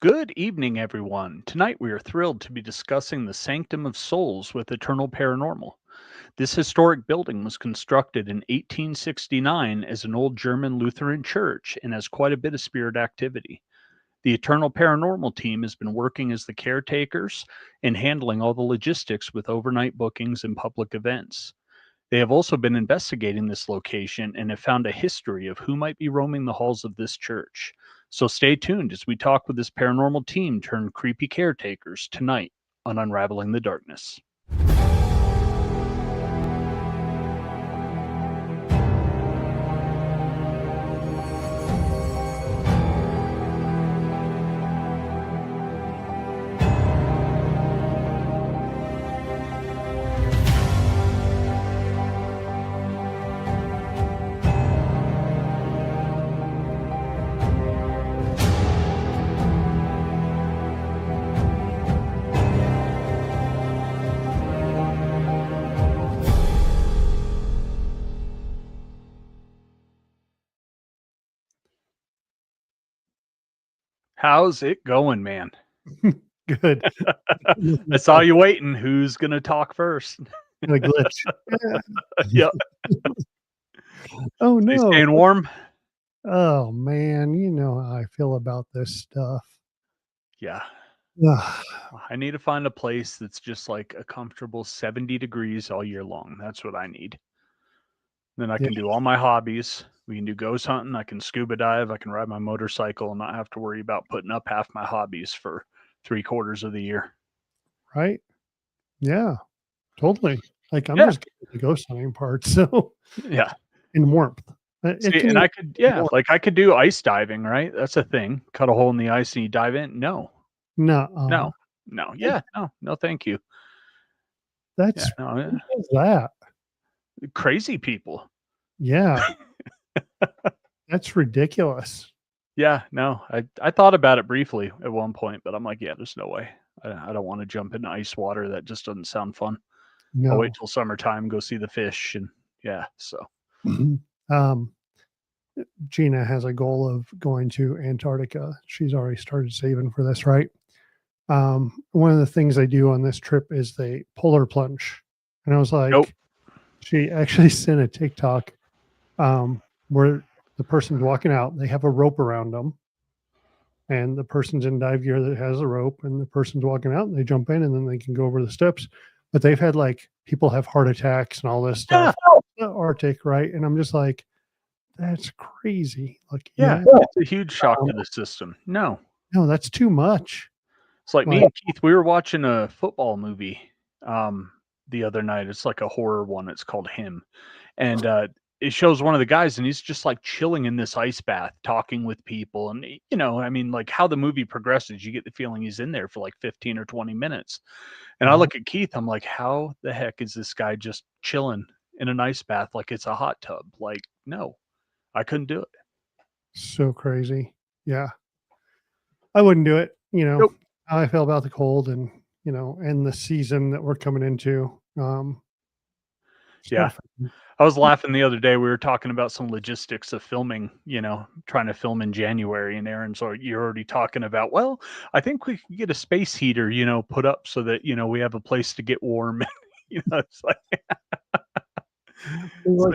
Good evening, everyone. Tonight we are thrilled to be discussing the Sanctum of Souls with Eternal Paranormal. This historic building was constructed in 1869 as an old German Lutheran church and has quite a bit of spirit activity. The Eternal Paranormal team has been working as the caretakers and handling all the logistics with overnight bookings and public events. They have also been investigating this location and have found a history of who might be roaming the halls of this church. So stay tuned as we talk with this paranormal team turned creepy caretakers tonight on Unraveling the Darkness. How's it going, man? Good. I saw you waiting. Who's going to talk first? A glitch. Yeah. Yep. Oh, You no. staying warm? Oh, man. You know how I feel about this stuff. Yeah. Ugh. I need to find a place that's just like a comfortable 70 degrees all year long. That's what I need. Then I Yeah. can do all my hobbies. We can do ghost hunting. I can scuba dive. I can ride my motorcycle and not have to worry about putting up half my hobbies for 3/4 of the year. Right? Yeah. Totally. Like, I'm Yeah. just getting the ghost hunting part, so Yeah. in warmth. It See, can and even I could, be yeah, warm. like I could do ice diving, right? That's a thing. Cut a hole in the ice and you dive in. No, Nuh-uh. no. Yeah. No, thank you. Yeah. That's No, who does that? crazy people. Yeah. That's ridiculous. Yeah. No, I thought about it briefly at one point, but I'm like, yeah, there's no way. I don't want to jump into ice water. That just doesn't sound fun. I'll wait No. till summertime, go see the fish, and yeah. So Um, Gina has a goal of going to Antarctica. She's already started saving for this, right? One of the things they do on this trip is they polar plunge. And I was nope. like, she actually sent a TikTok where the person's walking out, they have a rope around them, and the person's in dive gear that has a rope, and the person's walking out, and they jump in, and then they can go over the steps. But they've had like people have heart attacks and all this stuff. The Arctic, right? And I'm just like, that's crazy. Like, Yeah, yeah, it's a huge shock to the system. No, that's too much. it's like me Like, and Keith. We were watching a football movie the other night. It's like a horror one. It's called Him, and it shows one of the guys, and he's just like chilling in this ice bath, talking with people, and I mean, like how the movie progresses, you get the feeling he's in there for like 15 or 20 minutes. And I look at Keith, I'm like, how the heck is this guy just chilling in an ice bath like it's a hot tub? Like, no, I couldn't do it. so crazy. Yeah. I wouldn't do it. Nope. How I feel about the cold and, and the season that we're coming into. Yeah. I was laughing the other day. We were talking about some logistics of filming, trying to film in January. And Aaron's or you're already talking about, well, I think we could get a space heater, put up so that, we have a place to get warm. It's like,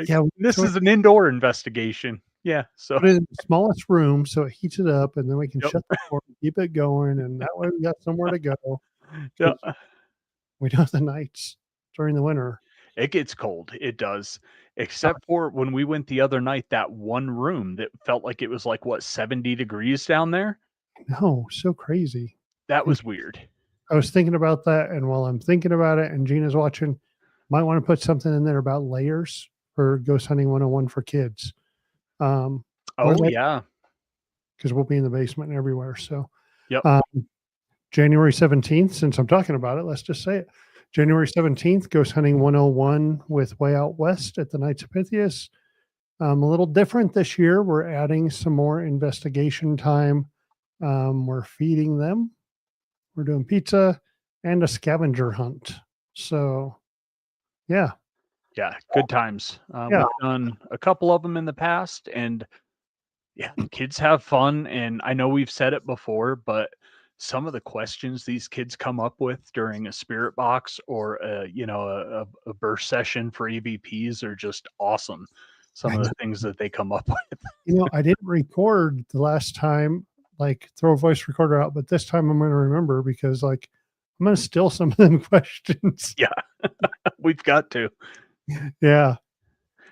yeah, this is an indoor investigation. Yeah. So put it in the smallest room so it heats it up, and then we can Yep. shut the door and keep it going. And that way we got somewhere to go. yeah, We know the nights during the winter. it gets cold. It does. Except for when we went the other night, that one room that felt like it was like, what, 70 degrees down there? No, so crazy. That was weird. I was thinking about that, and while I'm thinking about it, and Gina's watching, might want to put something in there about layers for Ghost Hunting 101 for kids. Oh, yeah. Because we'll be in the basement and everywhere. So, Yep. January 17th, since I'm talking about it, let's just say it. January 17th, Ghost Hunting 101 with Way Out West at the Knights of Pythias. A little different this year. We're adding some more investigation time. We're feeding them. We're doing pizza and a scavenger hunt. So, yeah. Yeah, good times. Yeah. We've done a couple of them in the past, and yeah, kids have fun. And I know we've said it before, but some of the questions these kids come up with during a spirit box or a burst session for EVPs are just awesome. Some of the things that they come up with. I didn't record the last time, like throw a voice recorder out, but this time I'm going to remember because like I'm going to steal some of them questions. Yeah, we've got to. Yeah.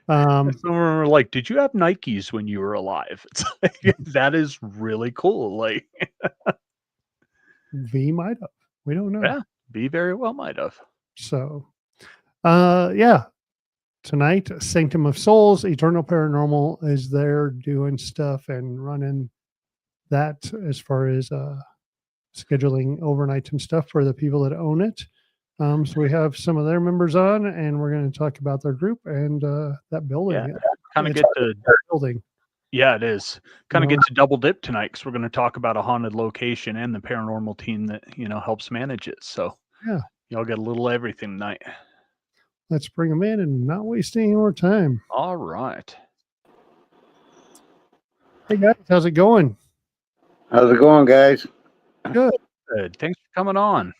Some of them are like, "Did you have Nikes when you were alive?" It's like, that is really cool. Like, V might have. We don't know. yeah, B very well might have. So, yeah. Tonight, Sanctum of Souls, Eternal Paranormal is there doing stuff and running that as far as scheduling overnights and stuff for the people that own it. So we have some of their members on, and we're going to talk about their group and that building. Yeah, kind of It's get to building. Yeah, it is. Kind of get to double dip tonight because we're going to talk about a haunted location and the paranormal team that helps manage it. So Yeah, y'all get a little everything tonight. let's bring them in and not waste any more time. All right. Hey guys, how's it going? How's it going, guys? Good. Good. Thanks for coming on.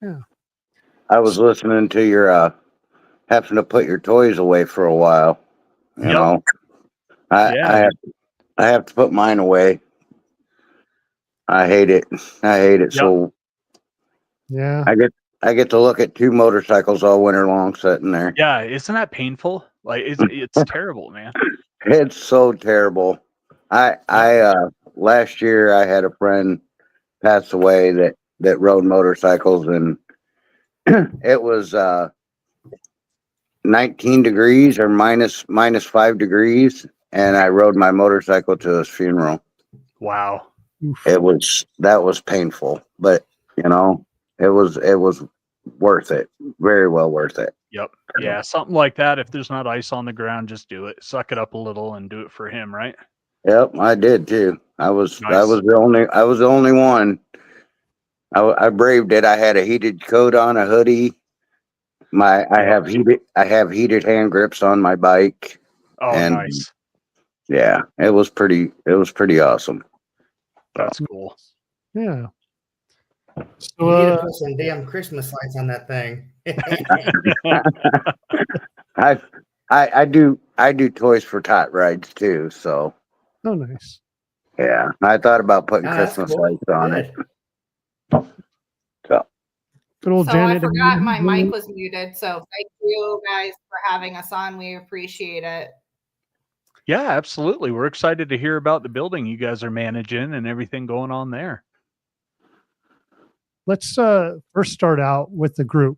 Yeah. I was listening to your having to put your toys away for a while. You Yep. know, I have to put mine away. I hate it. Yep. So Yeah. I get to look at two motorcycles all winter long sitting there. Yeah, isn't that painful? Like it's terrible, man. It's so terrible. I last year I had a friend pass away that rode motorcycles, and it was 19 degrees or minus 5 degrees, and I rode my motorcycle to his funeral. Wow. That was painful, but it was worth it. Very well worth it. Yep. Yeah, something like that. If there's not ice on the ground, just do it. Suck it up a little and do it for him, right? Yep, I did too. I was Nice. the only one. I braved it. I had a heated coat on, a hoodie. I have heated hand grips on my bike. Oh, and nice. Yeah, it was pretty awesome. That's cool. Yeah. So You need to put some damn Christmas lights on that thing. I do toys for tot rides too, so oh, nice. yeah. I thought about putting that's Christmas cool. lights on it. Good old So Janet. I forgot my mic was muted. So thank you guys for having us on. We appreciate it. Yeah, absolutely. We're excited to hear about the building you guys are managing and everything going on there. Let's first start out with the group.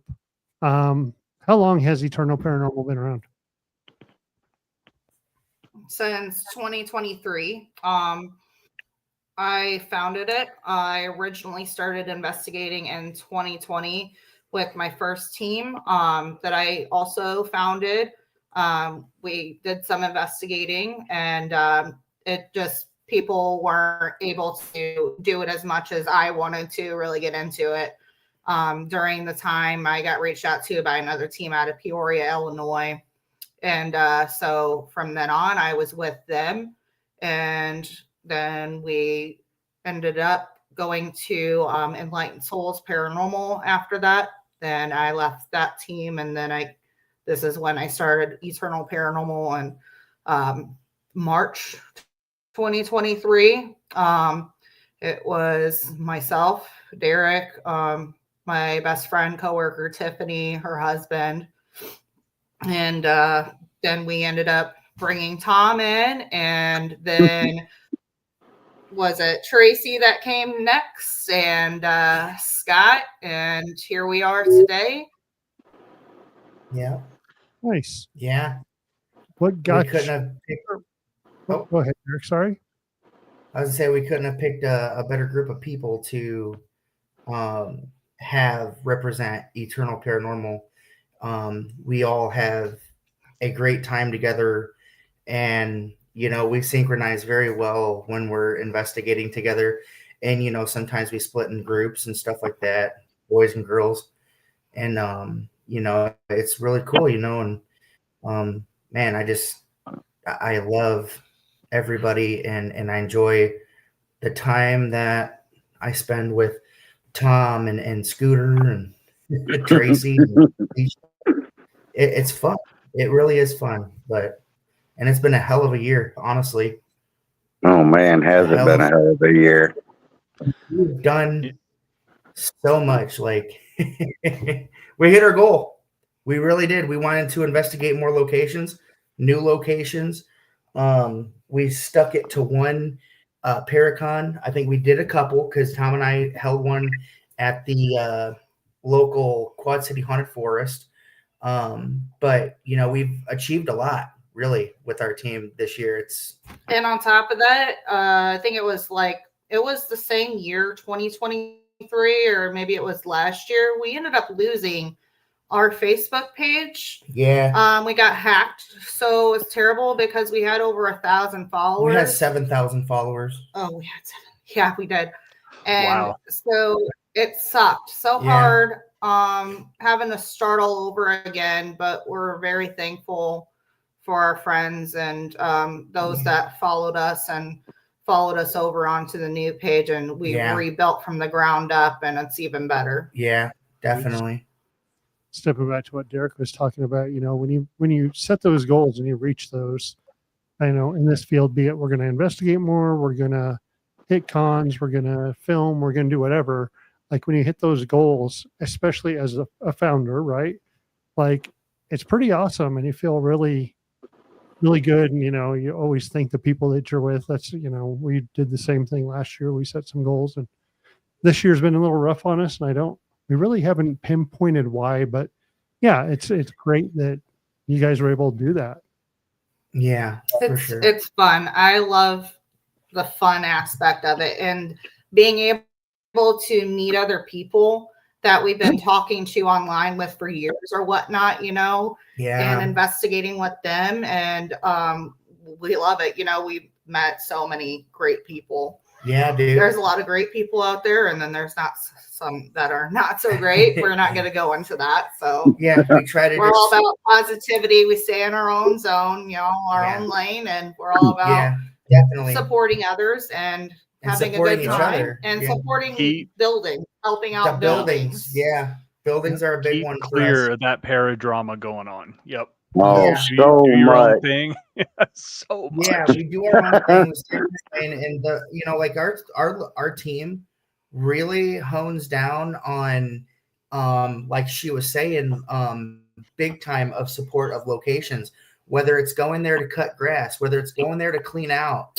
How long has Eternal Paranormal been around? Since 2023. I founded it. I originally started investigating in 2020 with my first team that I also founded. We did some investigating, and it just people weren't able to do it as much as I wanted to really get into it. During the time, I got reached out to by another team out of Peoria, Illinois. And so from then on, I was with them. And then we ended up going to Enlightened Souls Paranormal after that. Then I left that team. And then this is when I started Eternal Paranormal in March 2023. It was myself, Derek, my best friend, coworker, Tiffany, her husband. And then we ended up bringing Tom in, and then was it Tracy that came next, and Scott, and here we are today. Yeah. Nice. Yeah. What got we couldn't have picked, oh, go ahead, Eric. Sorry. I was gonna say we couldn't have picked a better group of people to have represent Eternal Paranormal. We all have a great time together, and we synchronize very well when we're investigating together. And sometimes we split in groups and stuff like that, boys and girls. And it's really cool, and man, I love everybody, and I enjoy the time that I spend with Tom and Scooter and Tracy. It's fun. It really is fun, and it's been a hell of a year, honestly. Oh man, has it been a hell of a year? We've done so much. Like we hit our goal. We really did. We wanted to investigate more locations, new locations. We stuck it to one Paracon. I think we did a couple because Tom and I held one at the local Quad City Haunted Forest. But we've achieved a lot really with our team this year. And on top of that, I think it was the same year, 2023, or maybe it was last year. We ended up losing our Facebook page. Yeah. We got hacked, so it was terrible because we had over 1,000 followers. We had 7,000 followers. Oh, we had 7. Yeah, we did. And Wow. so it sucked so hard having to start all over again, but we're very thankful for our friends and those that followed us over onto the new page, and we rebuilt from the ground up, and it's even better. Yeah, definitely. Stepping back to what Derek was talking about, when you set those goals and you reach those, in this field, be it we're going to investigate more, we're going to hit cons, we're going to film, we're going to do whatever. Like when you hit those goals, especially as a founder, right? Like it's pretty awesome, and you feel really, really good. And you always thank the people that you're with. That's we did the same thing last year. We set some goals, and this year's been a little rough on us, and we really haven't pinpointed why, but yeah, it's great that you guys were able to do that. Yeah, for sure. It's fun. I love the fun aspect of it, and being able to meet other people that we've been talking to online with for years or whatnot, and investigating with them. And we love it. We've met so many great people. Yeah, dude. There's a lot of great people out there, and then there's not some that are not so great. We're not going to go into that. So yeah, we're all about positivity. We stay in our own zone, our own lane, and we're all about definitely supporting others and having a good time and supporting buildings, helping out the buildings. Yeah, buildings are a big one for us. Clear of that paradrama going on. Yep. Oh, so do your much. own thing. So much. Yeah, we do our own things, and like our team really hones down on like she was saying, big time of support of locations, whether it's going there to cut grass, whether it's going there to clean out,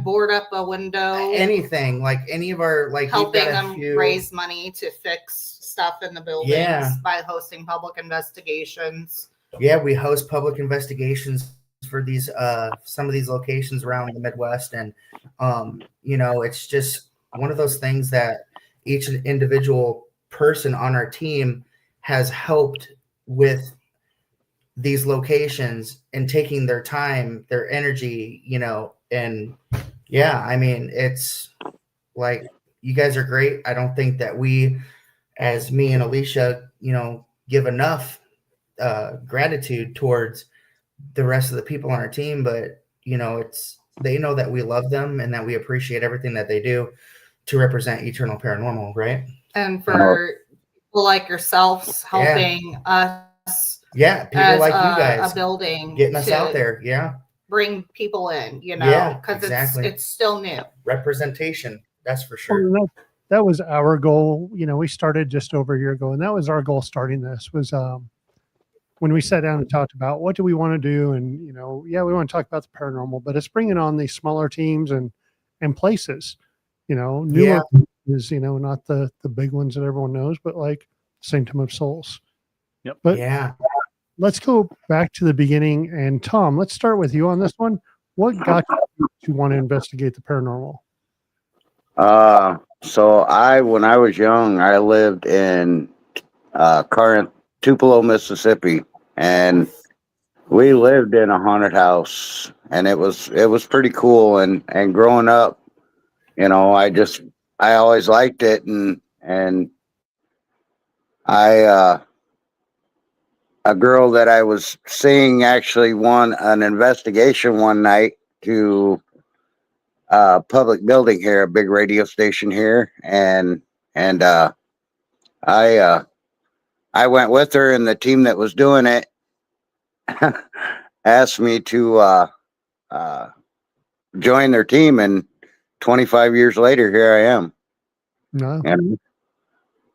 board up a window, anything, like any of our helping them raise money to fix stuff in the buildings by hosting public investigations. Yeah, we host public investigations for these some of these locations around the Midwest, and it's just one of those things that each individual person on our team has helped with these locations and taking their time, their energy, and I mean, it's like, you guys are great. I don't think that we, as me and Alicia, give enough gratitude towards the rest of the people on our team, but they know that we love them and that we appreciate everything that they do to represent Eternal Paranormal, right? And for people like yourselves helping us, people like you guys, a building, getting us out there, bring people in, because it's still new. Representation, that's for sure. Well, that was our goal. We started just over a year ago, and that was our goal starting this was when we sat down and talked about what do we want to do, and we want to talk about the paranormal, but it's bringing on these smaller teams and places, newer is not the big ones that everyone knows, but like Sanctum of Souls. Yep. But let's go back to the beginning, and Tom, let's start with you on this one. What got you to want to investigate the paranormal? So when I was young, I lived in Tupelo, Mississippi, and we lived in a haunted house, and it was pretty cool. And growing up, I always liked it, and a girl that I was seeing actually won an investigation one night to public building here, a big radio station here, and I went with her, and the team that was doing it asked me to uh, join their team, and 25 years later, here I am. No. And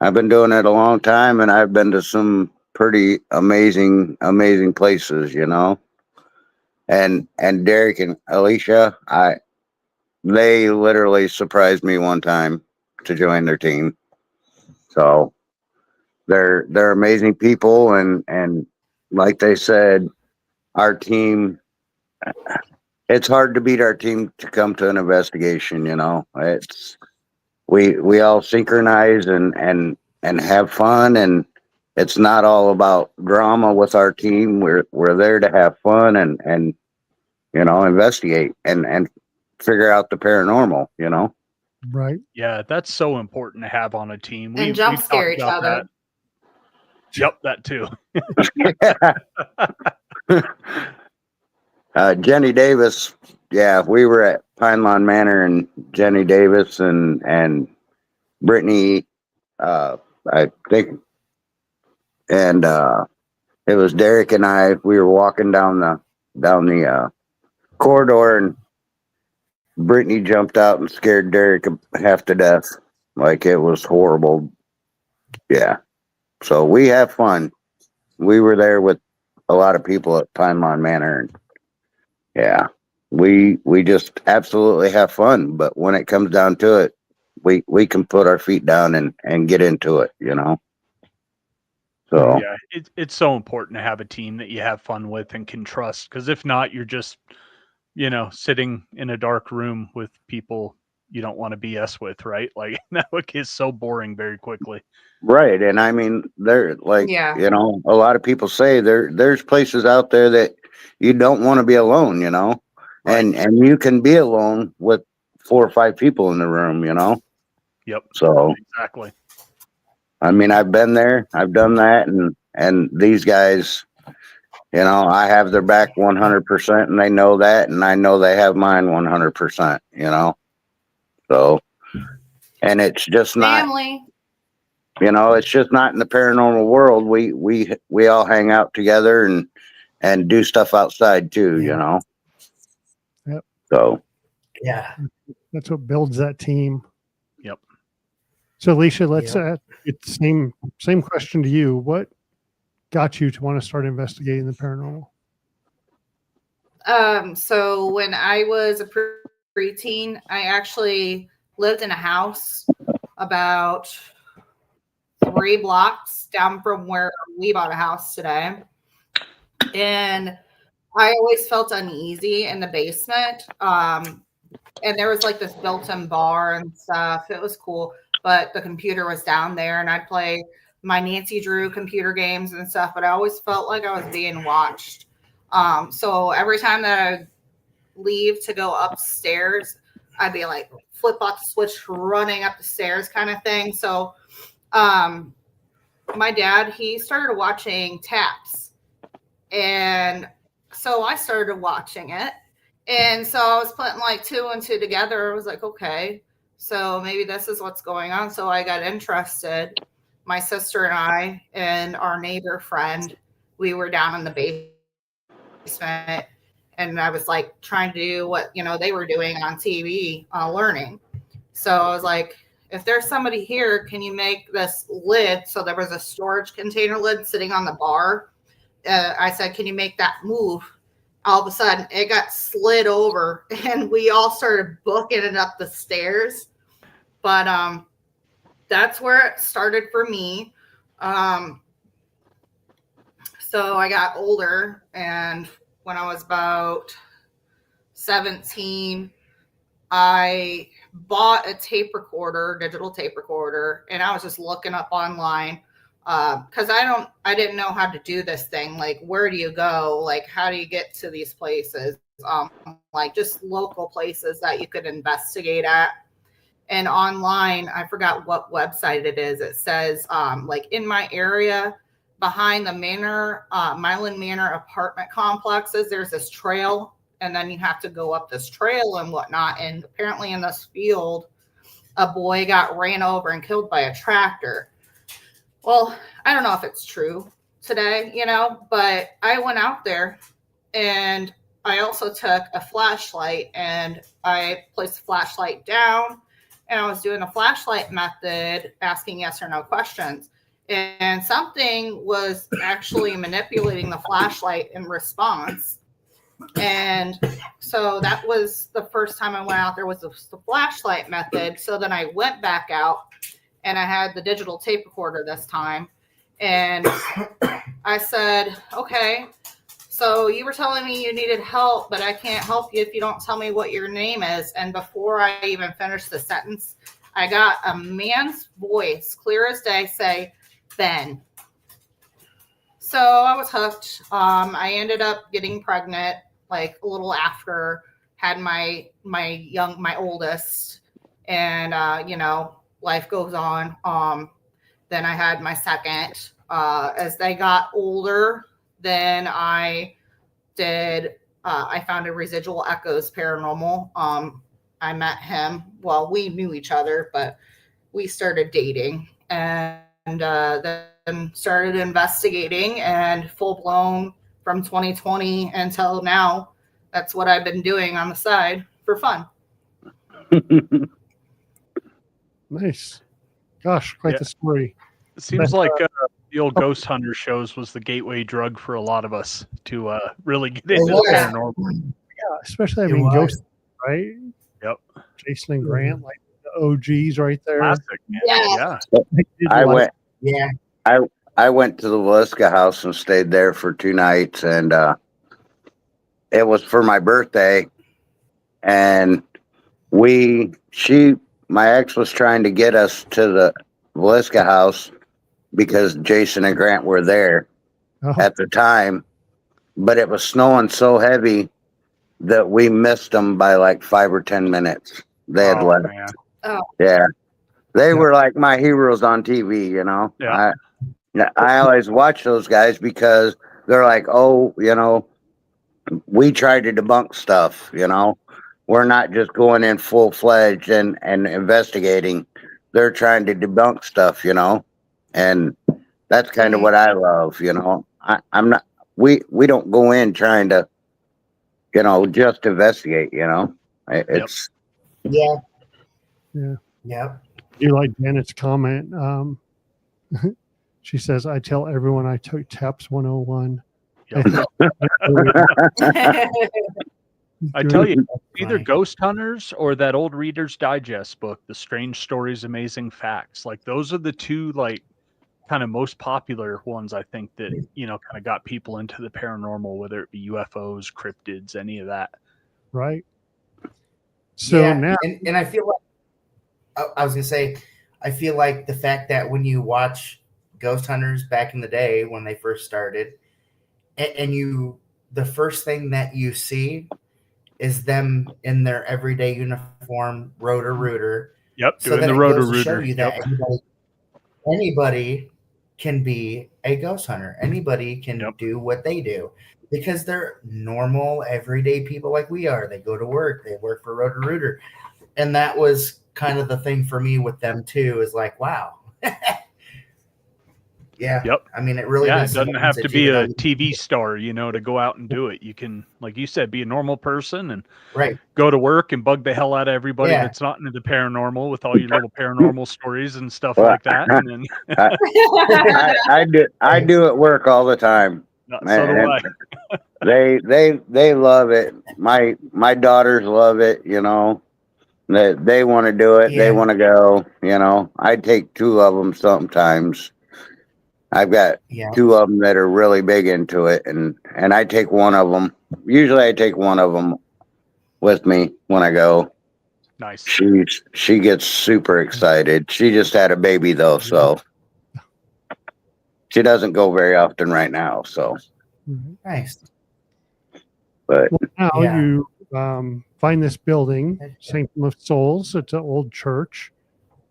I've been doing it a long time, and I've been to some pretty amazing places, you know. And Derek and Alicia, they literally surprised me one time to join their team. So they're amazing people, and like they said, our team, it's hard to beat our team to come to an investigation, you know. It's we all synchronize and have fun, and it's not all about drama with our team. We're there to have fun and you know, investigate and figure out the paranormal, you know. Right. Yeah, that's so important to have on a team. And jump We've scare talked each about other. that. Yep, that too. Jenny Davis, yeah, we were at Pine Lawn Manor, and Jenny Davis and Brittany, I think, and it was Derek and I. We were walking down the corridor, and Brittany jumped out and scared Derek half to death. Like, it was horrible. Yeah. So we have fun. We were there with a lot of people at Pine Lawn Manor, and yeah, we just absolutely have fun. But when it comes down to it, we can put our feet down and get into it, you know. So Yeah, it's so important to have a team that you have fun with and can trust. Because if not, you're just, sitting in a dark room with people you don't want to BS with, right? Like that would get so boring very quickly. right, and I mean, there, like, Yeah. you know, a lot of people say there's places out there that you don't want to be alone, you know, Right. and you can be alone with 4 or 5 people in the room, you know. Yep. So Exactly. I mean, I've been there, I've done that, and these guys, you know, I have their back 100%, and they know that, and I know they have mine 100%, you know. So, and it's just not, Family. you know, it's just not in the paranormal world. We all hang out together and do stuff outside too, you know. Yep. So Yeah. That's what builds that team. Yep. So, Alicia, let's Yep. it's same question to you. What got you to want to start investigating the paranormal? So when I was a preteen, I actually lived in a house about 3 blocks down from where we bought a house today. And I always felt uneasy in the basement. And there was like this built-in bar and stuff. It was cool, but the computer was down there, and I'd play my Nancy Drew computer games and stuff, but I always felt like I was being watched. So every time that I leave to go upstairs, I'd be like flip off the switch, running up the stairs kind of thing. So my dad, he started watching Taps, and so I started watching it. And so I was putting like 2 and 2 together. I was like, okay, so maybe this is what's going on. So I got interested. My sister and I and our neighbor friend, we were down in the basement, and I was like trying to do what they were doing on TV, learning. So I was like, if there's somebody here, can you make this lid? So there was a storage container lid sitting on the bar. I said, can you make that move? All of a sudden it got slid over, and we all started booking it up the stairs. But that's where it started for me. So I got older, and when I was about 17, I bought a digital tape recorder, and I was just looking up online because I didn't know how to do this thing. Like, where do you go? Like, how do you get to these places? Like just local places that you could investigate at. And online, I forgot what website it is. It says like in my area behind the Milan Manor apartment complexes, there's this trail and then you have to go up this trail and whatnot. And apparently in this field, a boy got ran over and killed by a tractor. Well, I don't know if it's true today, but I went out there and I also took a flashlight and I placed the flashlight down and I was doing a flashlight method, asking yes or no questions. And something was actually manipulating the flashlight in response. And so that was the first time I went out there was the flashlight method. So then I went back out and I had the digital tape recorder this time. And I said, okay, so you were telling me you needed help, but I can't help you if you don't tell me what your name is. And before I even finished the sentence, I got a man's voice, clear as day, say, Ben. So I was hooked. I ended up getting pregnant like a little after, had my oldest, and life goes on. Then I had my second. As they got older, then I found a Residual Echoes Paranormal. I met him. Well, we knew each other, but we started dating and then started investigating, and full blown from 2020 until now. That's what I've been doing on the side for fun. Nice. Gosh, quite the story. It seems like the old ghost hunter shows was the gateway drug for a lot of us to really get into the paranormal. Yeah, especially, ghosts, right? Yep. Jason and Grant, like the OGs right there. Classic, man. Yeah. I went to the Velisca house and stayed there for 2 nights, and it was for my birthday. And my ex was trying to get us to the Velisca house because Jason and Grant were there at the time, but it was snowing so heavy that we missed them by like 5 or 10 minutes. They had left. Man. Oh. Yeah. They were like my heroes on TV, Yeah. I always watch those guys because they're like, we try to debunk stuff, We're not just going in full-fledged and investigating. They're trying to debunk stuff, and that's kind of what I love, I'm not, we don't go in trying to, just investigate, it's. Yeah. Yeah. Yep. You like Janet's comment. She says, I tell everyone I took TAPS 101. Yep. I tell you, either Ghost Hunters or that old Reader's Digest book, The Strange Stories, Amazing Facts. Like those are the two kind of most popular ones, I think, that kind of got people into the paranormal, whether it be UFOs, cryptids, any of that. Right. So now, and I feel like I was gonna say, I feel like the fact that when you watch Ghost Hunters back in the day when they first started, and the first thing that you see is them in their everyday uniform, Roto-Rooter. Yep, so doing that the it goes to Roto-Rooter. show you that anybody can be a ghost hunter. Anybody can do what they do because they're normal, everyday people like we are. They go to work. They work for Roto-Rooter. And that was kind of the thing for me with them too, is like, wow. Yeah. Yep. I mean, it really it doesn't have to be a TV star, to go out and do it. You can, like you said, be a normal person and go to work and bug the hell out of everybody that's not into the paranormal with all your little paranormal stories and stuff like that. And then I do at work all the time. So do I. They love it. My daughters love it. They want to do it. They want to go. I take 2 of them sometimes. I've got 2 of them that are really big into it, and I take one of them. Usually I take one of them with me when I go. Nice. She gets super excited. She just had a baby though, so she doesn't go very often right now. So nice. But now you find this building, Sanctum of Souls. It's an old church,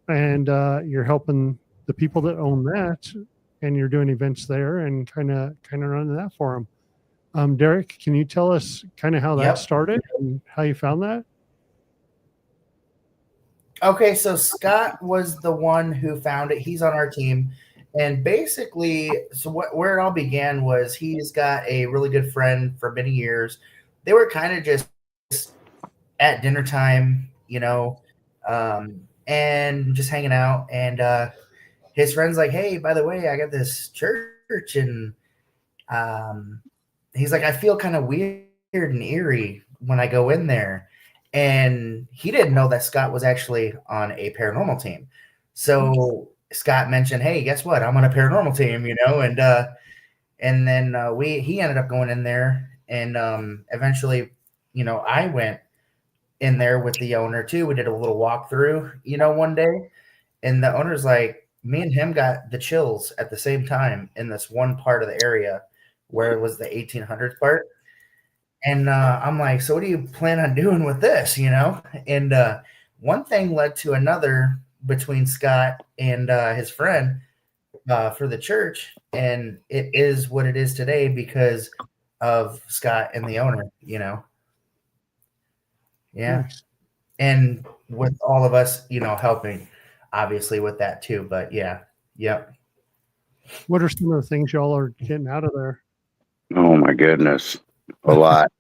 and you're helping the people that own that. And you're doing events there and kind of running that for Derek, can you tell us kind of how that Yep. started and how you found that? Okay, so Scott was the one who found it. He's on our team. And basically, so where it all began was he's got a really good friend for many years. They were kind of just at dinner time, and just hanging out. And his friend's like, hey, by the way, I got this church. And he's like, I feel kind of weird and eerie when I go in there. And he didn't know that Scott was actually on a paranormal team. So Scott mentioned, hey, guess what? I'm on a paranormal team, and then he ended up going in there, and eventually, I went in there with the owner too. We did a little walkthrough, one day, and the owner's like, me and him got the chills at the same time in this one part of the area where it was the 1800s part. And I'm like, so what do you plan on doing with this, And one thing led to another between Scott and his friend for the church. And it is what it is today because of Scott and the owner, Yeah. Nice. And with all of us, helping obviously with that too. But yeah. Yep. What are some of the things y'all are getting out of there? Oh my goodness. A lot.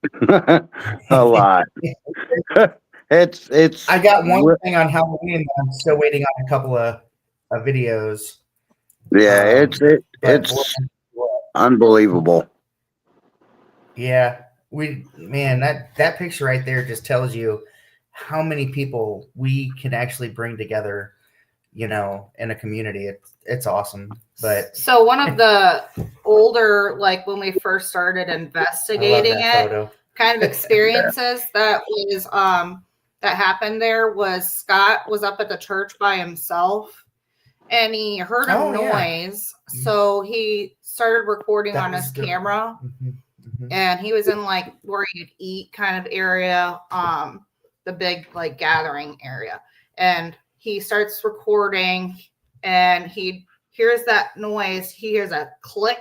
A lot. It's I got one thing on Halloween. I'm still waiting on a couple of videos. Yeah, it's unbelievable. Yeah, that picture right there just tells you how many people we can actually bring together, in a community. It's awesome. But so one of the older, like when we first started investigating it, kind of experiences that was that happened there was Scott was up at the church by himself and he heard a noise. Yeah. So he started recording on his camera. And he was in like where you'd eat kind of area, the big like gathering area. And he starts recording and he hears that noise. He hears a click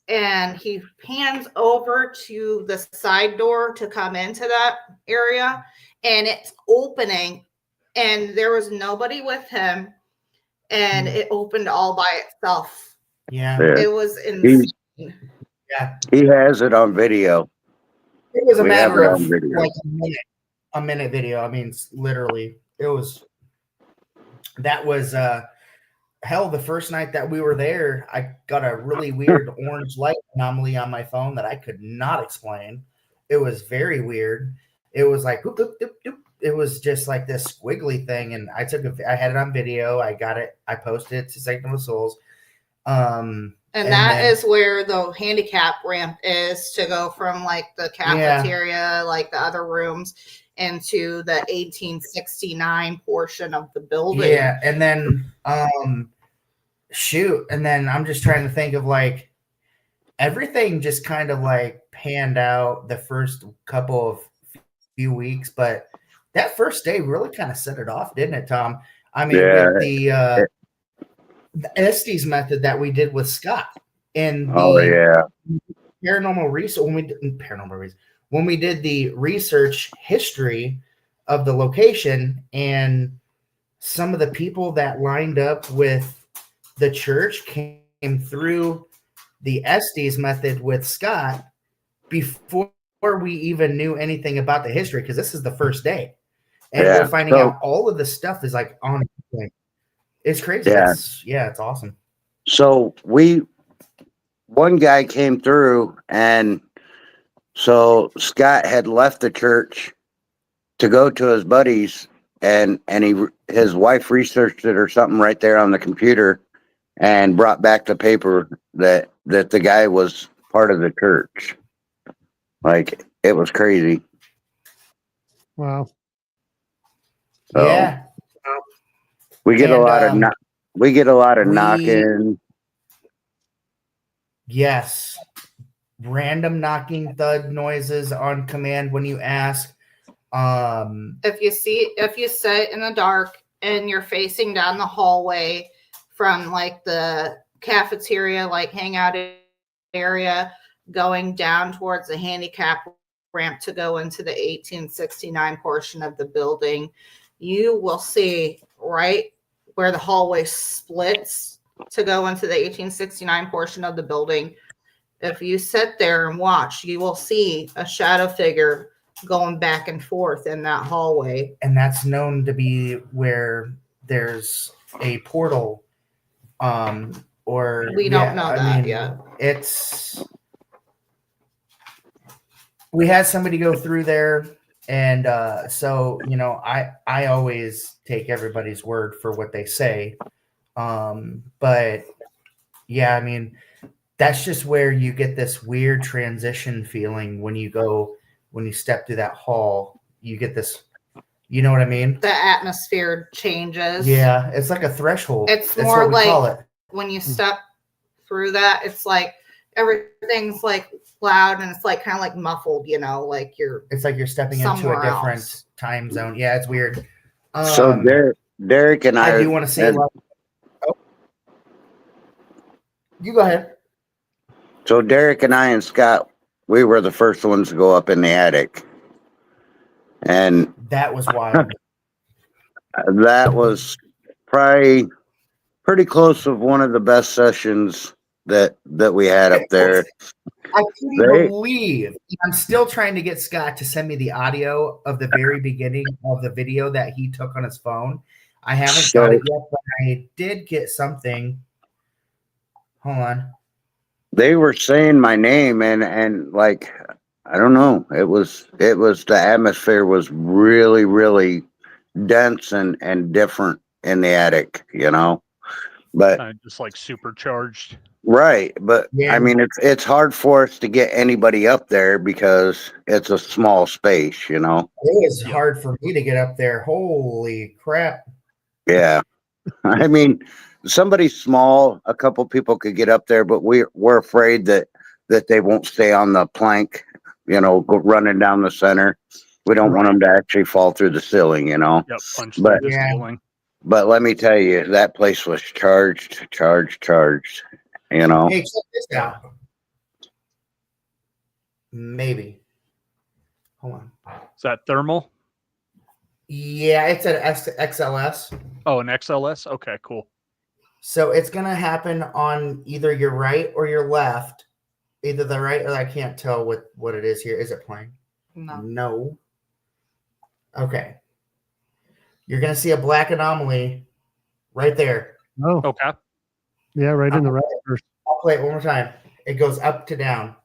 and he pans over to the side door to come into that area and it's opening and there was nobody with him and it opened all by itself. Yeah. It was insane. Yeah. He has it on video. It was a matter of like a minute video. I mean, literally, that was hell. The first night that we were there, I got a really weird orange light anomaly on my phone that I could not explain. It was very weird. It was like, doop, doop, doop, doop. It was just like this squiggly thing. And I had it on video. I got it. I posted it to Sanctum of Souls. And that is where the handicap ramp is to go from like the cafeteria, like the other rooms, into the 1869 portion of the building. Yeah. And then, and then I'm just trying to think of like everything just kind of like panned out the first couple of few weeks. But that first day really kind of set it off, didn't it, Tom? I mean, with the Estes method that we did with Scott and the paranormal research when we did the research history of the location and some of the people that lined up with the church came through the Estes method with Scott before we even knew anything about the history because this is the first day and we're finding out all of the stuff is like on it's crazy. Yeah. It's awesome. So one guy came through and so Scott had left the church to go to his buddies and his wife researched it or something right there on the computer and brought back the paper that the guy was part of the church. Like it was crazy. Wow. So, yeah. We get a lot of knocking. Yes. Random knocking thud noises on command when you ask. If you sit in the dark and you're facing down the hallway from like the cafeteria, like hangout area, going down towards the handicap ramp to go into the 1869 portion of the building, you will see right where the hallway splits to go into the 1869 portion of the building. If you sit there and watch, you will see a shadow figure going back and forth in that hallway. And that's known to be where there's a portal. Or We don't know that yet. We had somebody go through there, and so I always take everybody's word for what they say. But yeah, I mean, that's just where you get this weird transition feeling when you step through that hall. You get this, you know what I mean? The atmosphere changes. Yeah, it's like a threshold. It's That's more what we call like it. when you step through that, it's like everything's like loud and it's like kind of like muffled, like It's like you're stepping into a somewhere different else. time zone. Yeah, it's weird. So Derek and I do want to say, you go ahead. So Derek and I and Scott, we were the first ones to go up in the attic. And That was wild. that was probably pretty close of one of the best sessions that we had up there. I couldn't believe. I'm still trying to get Scott to send me the audio of the very beginning of the video that he took on his phone. I haven't got it yet, but I did get something. Hold on. They were saying my name and like, I don't know. It was the atmosphere was really, really dense and different in the attic, but just like supercharged. right. But Yeah. I mean, it's hard for us to get anybody up there because it's a small space, It was hard for me to get up there. Holy crap. Yeah. I mean, somebody small, a couple people could get up there, but we're afraid that they won't stay on the plank, go running down the center. We don't want them to actually fall through the ceiling, Yep, punch But- through the ceiling. But let me tell you, that place was charged. Hey, check this out. Maybe. Hold on. Is that thermal? Yeah, it's an XLS. Oh, an XLS? Okay, cool. So it's going to happen on either your right or your left. Either the right or I can't tell what it is here. Is it playing? No. Okay. You're going to see a black anomaly right there. Oh, Okay. yeah, right in the rafters. I'll play it one more time. It goes up to down.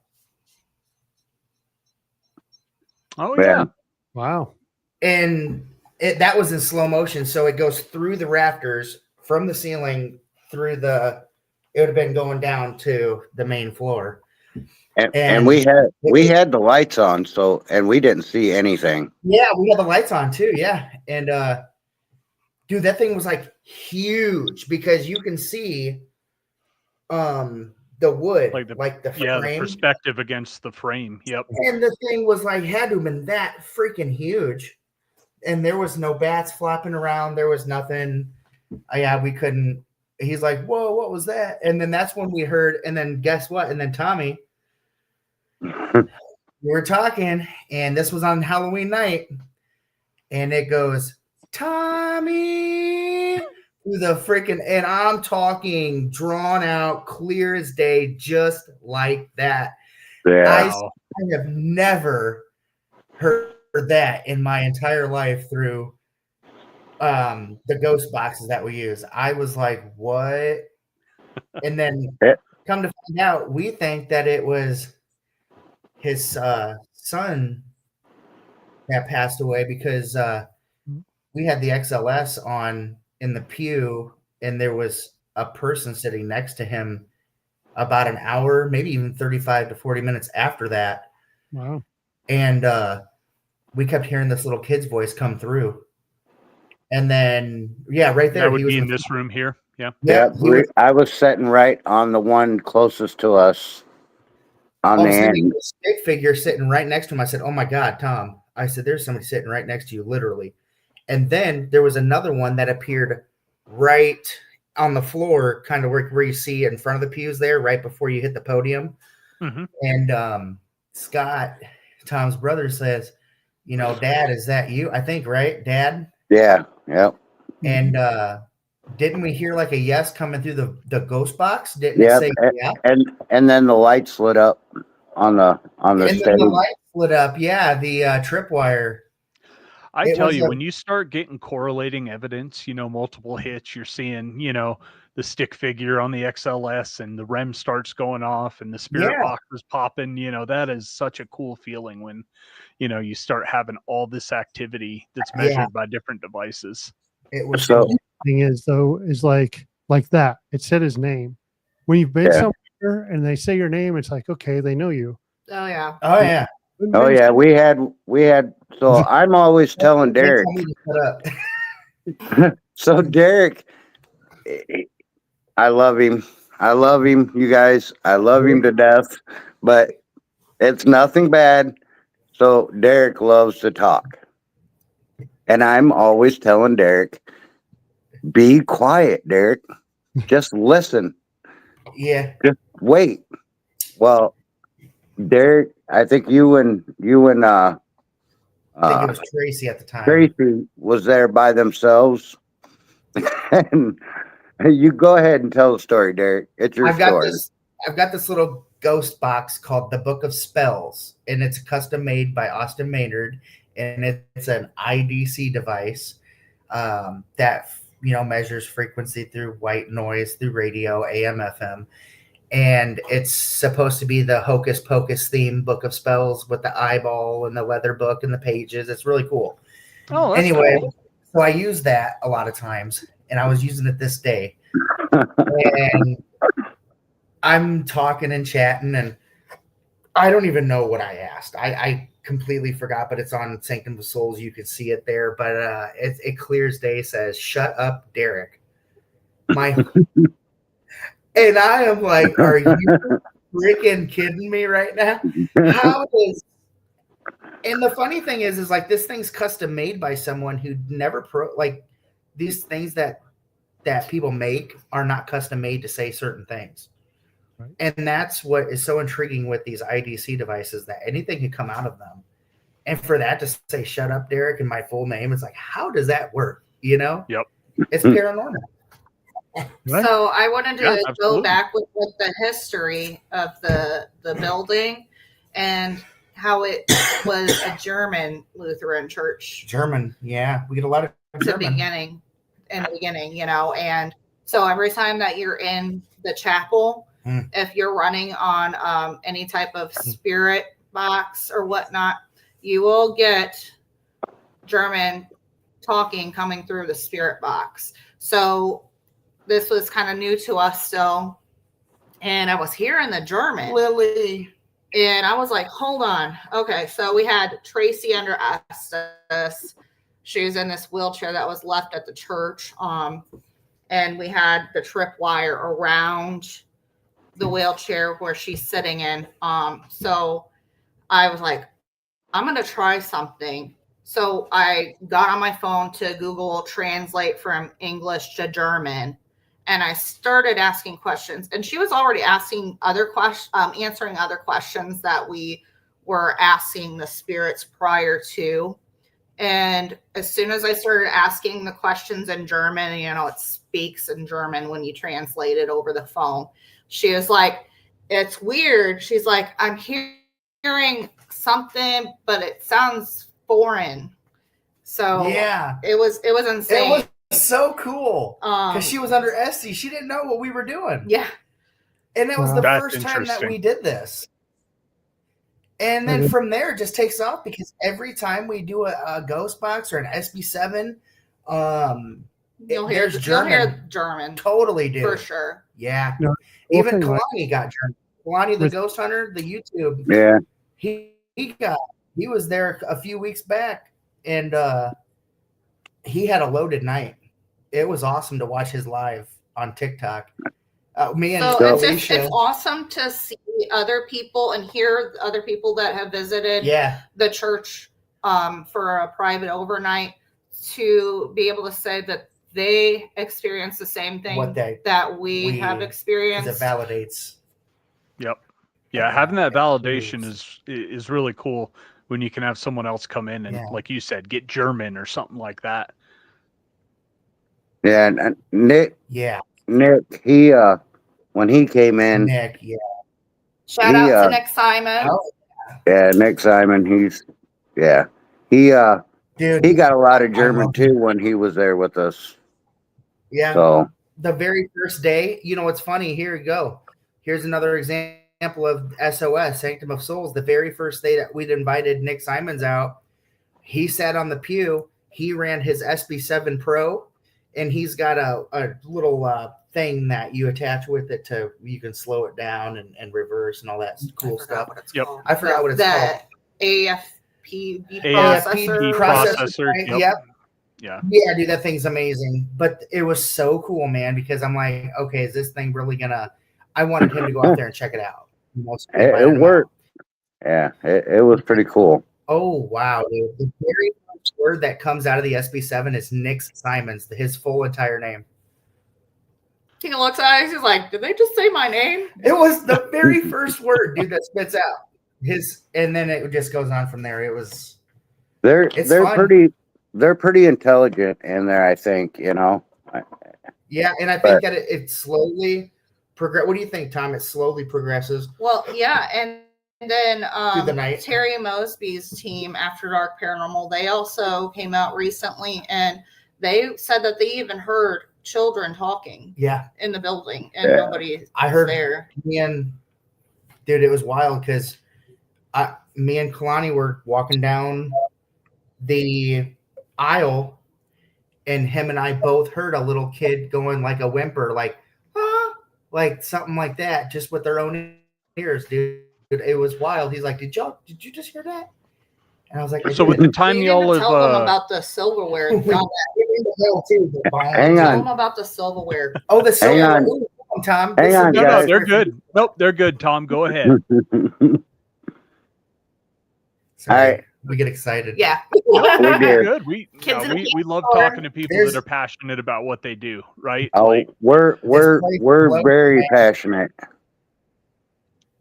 Oh, Yeah. yeah. Wow. And that was in slow motion. So it goes through the rafters from the ceiling through it would have been going down to the main floor. And we had the lights on, and we didn't see anything. Yeah, we had the lights on too. Yeah. And dude, that thing was like huge because you can see the wood, like the frame. the perspective against the frame. Yep. And the thing was like had to have been that freaking huge. And there was no bats flopping around. There was nothing. We couldn't. He's like, whoa, what was that? And then that's when we heard, and then guess what? And then Tommy, we were talking, and this was on Halloween night, and it goes, Tommy, through the freaking, and I'm talking drawn out, clear as day, just like that. Yeah. I have never heard that in my entire life through the ghost boxes that we use. I was like, what? And then come to find out, we think that it was his son that passed away because we had the XLS on in the pew and there was a person sitting next to him about an hour, maybe even 35 to 40 minutes after that. Wow. And we kept hearing this little kid's voice come through. And then, right there. That would be in this room here. Yeah. Yeah. I was sitting right on the one closest to us on the end. This big figure sitting right next to him. I said, oh my God, Tom. I said, there's somebody sitting right next to you, literally. And then there was another one that appeared right on the floor, kind of where you see in front of the pews there, right before you hit the podium. Mhm. And Scott, Tom's brother, says, Dad, is that you? I think, right, Dad? Yeah. Yep. And didn't we hear like a yes coming through the ghost box? Didn't it Yep. say yeah? And then the lights lit up on the And then stage. the light lit up. Yeah, the tripwire. I It tell was you, a- when you start getting correlating evidence, multiple hits, you're seeing, the stick figure on the XLS and the REM starts going off and the spirit Yeah. box is popping, that is such a cool feeling when, you start having all this activity that's Yeah. measured by different devices. It was So- cool. Thing is though, is like that. It said his name. When you've been Yeah. somewhere and they say your name, it's like, okay, they know you. Oh yeah. Oh yeah. Oh yeah, we had. So I'm always telling They Derek. told me to shut up. So Derek, I love him. I love him, you guys. I love him to death, but it's nothing bad. So Derek loves to talk. And I'm always telling Derek, be quiet, Derek. Just listen. Yeah. Just wait. Well, Derek, I think you and I think it was Tracy at the time. Tracy was there by themselves. And you go ahead and tell the story, Derek. It's your story. I've got this little ghost box called the Book of Spells, and it's custom made by Austin Maynard, and it's an IDC device that measures frequency through white noise, through radio, AM, FM, and it's supposed to be the Hocus Pocus theme Book of Spells with the eyeball and the leather book and the pages. It's really cool. Oh, that's Anyway, cool. so I use that a lot of times, and I was using it this day. And I'm talking and chatting, and I don't even know what I asked. I completely forgot, but it's on Sanctum of Souls. You can see it there. But it clear as day says, "Shut up, Derek." And I am like, are you freaking kidding me right now? And the funny thing is like this thing's custom made by someone who never these things that people make are not custom made to say certain things. Right. And that's what is so intriguing with these IDC devices, that anything can come out of them. And for that to say, shut up, Derek, and my full name, it's like, how does that work? Yep. It's paranormal. Right. So I wanted to go absolutely. back with the history of the building and how it was a German Lutheran church. German, yeah. We get a lot of German. In the beginning, and so every time that you're in the chapel, if you're running on any type of spirit box or whatnot, you will get German talking coming through the spirit box. So this was kind of new to us still. And I was hearing the German. Lily. And I was like, hold on. Okay. So we had Tracy under us. She was in this wheelchair that was left at the church. And we had the tripwire around the wheelchair where she's sitting in. So I was like, I'm going to try something. So I got on my phone to Google Translate from English to German. And I started asking questions, and she was already asking other questions, answering other questions that we were asking the spirits prior to. And as soon as I started asking the questions in German, it speaks in German when you translate it over the phone. She was like, it's weird. She's like, I'm hearing something, but it sounds foreign. So yeah, it was insane. It was so cool because she was under Essie. She didn't know what we were doing. Yeah. And it was the That's first time that interesting. we did this. And then from there, it just takes off because every time we do a ghost box or an SB7, you'll hear German. Totally do. For sure. Yeah. No, even Kalani got German. Kalani, the ghost hunter, the YouTube. Yeah. He was there a few weeks back, and he had a loaded night. It was awesome to watch his live on TikTok. It's awesome to see other people and hear other people that have visited the church for a private overnight, to be able to say that they experience the same thing that we have experienced. It validates. Yep. Yeah, having that validation Proves. is really cool when you can have someone else come in and, Yeah. like you said, get German or something like that. Yeah, and Nick, Yeah, he when he came in, Nick. Yeah. Shout he out to Nick Simon. Oh, yeah, Nick Simon, he dude, got a lot of I German love too him. when he was there with us. Yeah. So The very first day, you know what's funny? Here you go. Here's another example of SOS, Sanctum of Souls. The very first day that we'd invited Nick Simons out, he sat on the pew. He ran his SB7 Pro, and he's got a little thing that you attach with it to you can slow it down and reverse and all that cool stuff. Yep. I forgot what it's called. AFP AFP processor. processor. Right? Yep. Yep. Yeah. Yeah, dude, that thing's amazing. But it was so cool, man, because I'm like, okay, is this thing really gonna? I wanted him to go out there and check it out. it worked. Yeah, it was pretty cool. Oh wow, dude! The very first word that comes out of the SB7 is Nick Simons, his full entire name. He looks at us. He's like, "Did they just say my name?" It was the very first word, dude, that spits out his, and then it just goes on from there. It was. They're fun. they're pretty intelligent in there, I think, you know. Yeah, and I think that it slowly progress. What do you think, Tom? It slowly progresses. Well, yeah, and then Through the night. Terry Mosby's team, After Dark Paranormal, they also came out recently, and they said that they even heard children talking. Yeah, in the building, and nobody. I heard there. dude, it was wild because me and Kalani were walking down the aisle, and him and I both heard a little kid going like a whimper, like like something like that, just with their own ears, dude. It was wild. He's like, did you just hear that? And I was like, So with the time we y'all didn't tell them have about the silverware. Hang Tell on. them about the silverware. Oh, the silverware. on. Ooh, Tom. Hang on, no, guys. they're good. Nope, they're good. Tom, go ahead. Sorry, we get excited. Yeah. We did. Good. We love talking to people that are passionate about what they do, right? Oh, Like, we're very passionate.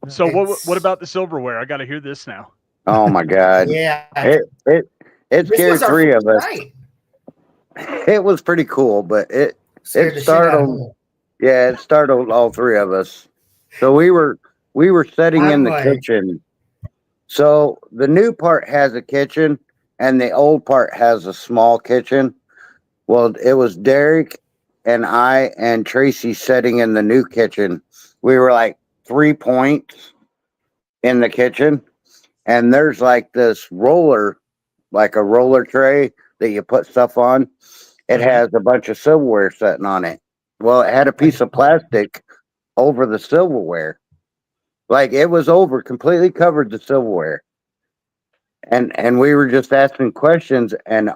so what about the silverware? I got to hear this now. Oh my God. Yeah. It scared three of us. Night. It was pretty cool, but it Scared the shit out of startled. me. Yeah, it startled all three of us. So we were sitting in the kitchen. So the new part has a kitchen, and the old part has a small kitchen. Well, it was Derek and I and Tracy sitting in the new kitchen. We were like 3 points in the kitchen, and there's like this roller, like a roller tray that you put stuff on. It has a bunch of silverware sitting on it. Well, it had a piece of plastic over the silverware. Like it was completely covered the silverware. And we were just asking questions, and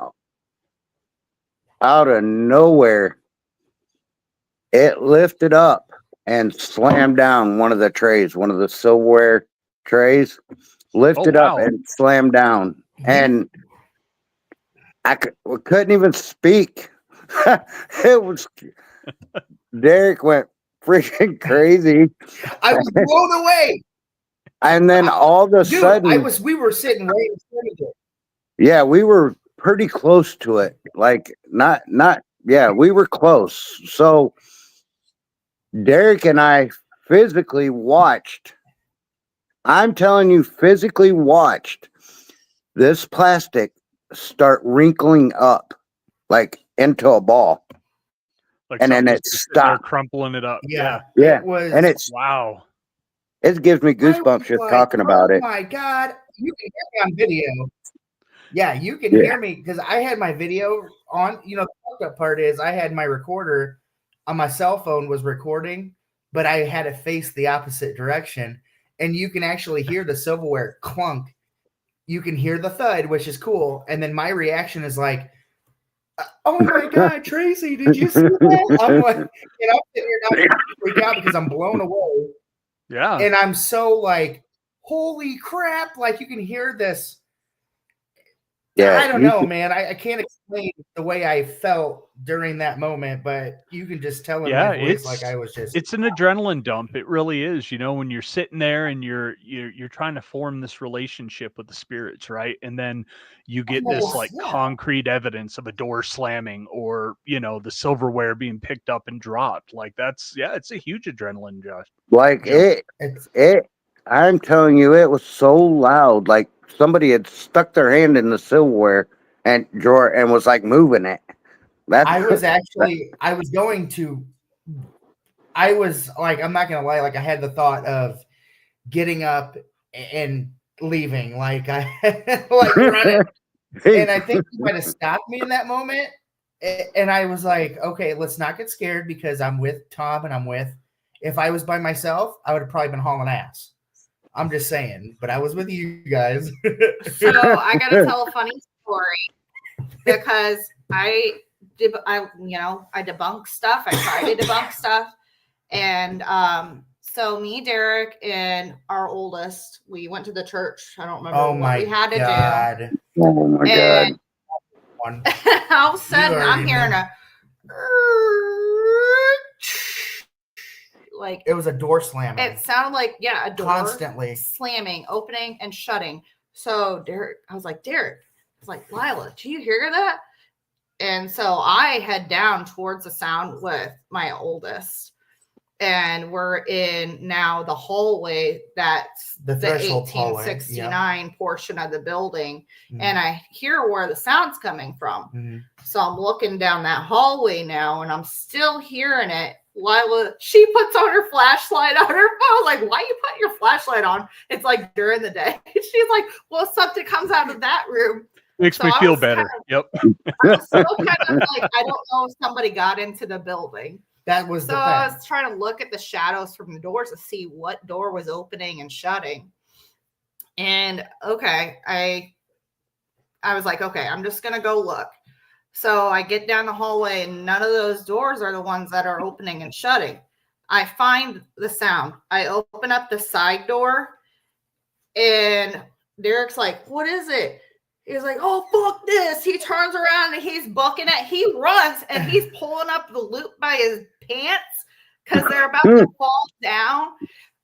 out of nowhere, it lifted up and slammed down one of the trays, one of the silverware trays, lifted up and slammed down. And I couldn't even speak. It was Derek went freaking crazy. I was blown away. And then all of a sudden, we were sitting right in front of it. Yeah, we were pretty close to it. Like we were close. So Derek and I physically watched. I'm telling you, physically watched this plastic start wrinkling up like into a ball. Like, and then it stopped. Crumpling it up. Yeah. It was, and it's wow. It gives me goosebumps just talking about it. Oh my God. You can hear me on video. Yeah, you can hear me because I had my video on. You know, the fucked up part is I had my recorder on my cell phone was recording, but I had it face the opposite direction. And you can actually hear the silverware clunk. You can hear the thud, which is cool. And then my reaction is like, oh my God, Tracy, did you see that? I'm like, and I'm sitting here not to freak out because I'm blown away. Yeah. And I'm so like, holy crap. Like you can hear this. Yeah, I don't you know, man. I can't explain the way I felt during that moment, but you can just tell in Yeah, my voice like I was just it's an adrenaline dump. It really is. When you're sitting there and you're trying to form this relationship with the spirits, right? And then you get this like yeah. concrete evidence of a door slamming or, the silverware being picked up and dropped. Like it's a huge adrenaline rush. like Jump. it. I'm telling you, it was so loud. Like somebody had stuck their hand in the silverware and drawer and was like moving it. I was going to. I was like, I'm not gonna lie, like I had the thought of getting up and leaving, like I like running. And I think he might have stopped me in that moment. And I was like, okay, let's not get scared because I'm with Tom and if I was by myself, I would have probably been hauling ass. I'm just saying, but I was with you guys. So I gotta tell a funny story because I debunk stuff. I try to debunk stuff. And so me, Derek, and our oldest, we went to the church. I don't remember what we had to do. Oh my God. All of a sudden, I'm hearing like it was a door slamming. It sounded like a door constantly slamming, opening, and shutting. So I was like, Lila, do you hear that? And so I head down towards the sound with my oldest. And we're in now the hallway that's the 1869 portion of the building. Mm-hmm. And I hear where the sound's coming from. Mm-hmm. So I'm looking down that hallway now and I'm still hearing it. Lila, she puts on her flashlight on her phone. Like, why you put your flashlight on? It's like during the day. She's like, well, something comes out of that room. Makes me feel better. Yep. I was still kind of like, I don't know if somebody got into the building. That was so I was trying to look at the shadows from the doors to see what door was opening and shutting. And okay, I was like, okay, I'm just gonna go look. So I get down the hallway and none of those doors are the ones that are opening and shutting. I find the sound. I open up the side door and Derek's like, what is it? He's like, oh, fuck this. He turns around and he's bucking it. He runs and he's pulling up the loop by his pants because they're about to fall down.